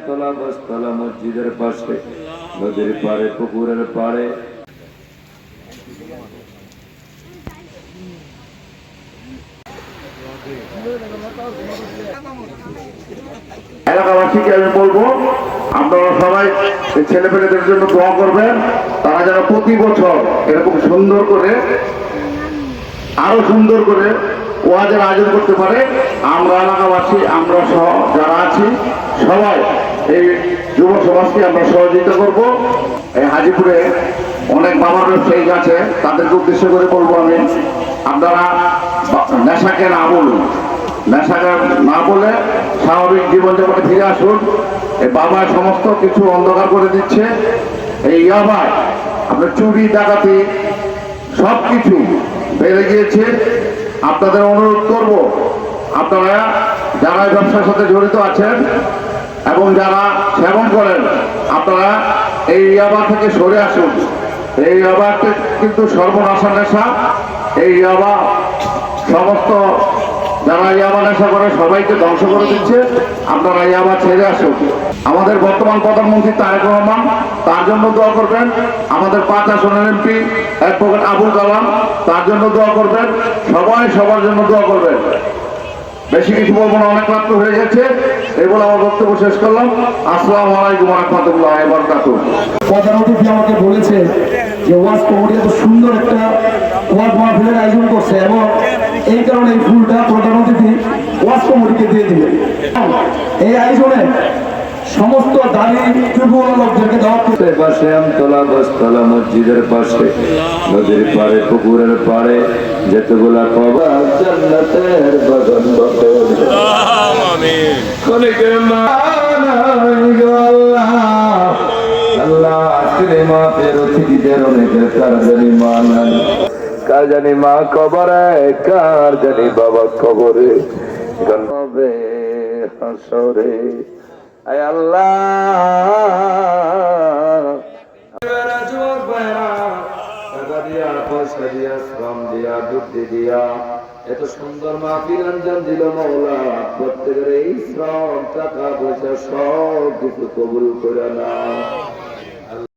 শ্যামতলা বস্তলা মসজিদের পাশে নদীর পাড়ে পুকুরের পাড়ে এলাকাবাসীকে আমি বলবো আপনারা সবাই ছেলেপেলেদের জন্য দোয়া করবেন, তারা যেন প্রতি বছর এরকম সুন্দর করে আরো সুন্দর করে ওয়াজের আয়োজন করতে পারে। আমরা এলাকাবাসী, আমরা সহ যারা আছি সবাই এই যুব সমাজকে আমরা সহযোগিতা করব। এই হাজিপুরে অনেক বাবার ব্যবসায়ী আছে, তাদেরকে উদ্দেশ্য করে বলবো আমি, আপনারা নেশাকে না বলুন, নেশাকে না বলে স্বাভাবিক জীবনযাপনে ফিরে আসুন। এই বাবা সমস্ত কিছু অন্ধকার করে দিচ্ছে। এই ইয়াবায় আপনার চুরি ডাকাতি সব কিছু বেড়ে গিয়েছে। আপনাদের অনুরোধ করব, আপনারা যারা ব্যবসার সাথে জড়িত আছেন এবং যারা সেবন করেন, আপনারা এই ইয়াবা থেকে সরে আসুন। এই ইয়াবা কিন্তু সর্বনাশা নেশা। এই ইয়াবা সমস্ত যারা ইয়াবা নেশা করে সবাইকে ধ্বংস করে দিচ্ছে। আপনারা ইয়াবা ছেড়ে আসুন। আমাদের বর্তমান প্রধানমন্ত্রী তারেক রহমান, তার জন্য দোয়া করবেন। আমাদের 5 আসনের এমপি অ্যাডভোকেট আবুল কালাম, তার জন্য দোয়া করবেন। সবাই সবার জন্য দোয়া করবেন। বেশি কিছু বলবো না, অনেক রাত্র হয়ে গেছে। এই বলে আমার বক্তব্য শেষ করলাম। আসসালামু আলাইকুম ওয়া রাহমাতুল্লাহি ওয়া বারাকাতুহু। প্রধান অতিথি আমাকে বলেছে যে ওয়াজ কমিটি এত সুন্দর একটা ওয়াজ মাহফিলের আয়োজন করছে এবং এই কারণে এই ফুলটা প্রধান অতিথি ওয়াজ কমিটিকে দিয়ে দিবে। এই আয়োজনে সমস্ত দাবি ত্রিপুরা লোকদেরকে দাওয়াত করতে শ্যামতলা বস্তলা মসজিদের পাশে নদীর পাড়ে পুকুরের পাড়ে যেতগুলা কবা জান্নাতের বাগান বটে। আল্লাহ আজকের মাপের অতিথিদের অনেকের কার জানি মা নাই, কার জানি মা কবরে, কার জানি বাবা কবরে, গণবে হাসরে। আয় আল্লাহ টাকা দিয়া, পয়সা দিয়া, শ্রম দিয়া, বুদ্ধি দিয়া এত সুন্দর মাহফিল আঞ্জাম দিল মওলা। প্রত্যেকের এই শ্রম, টাকা পয়সা সব কিছু কবুল করে নাও।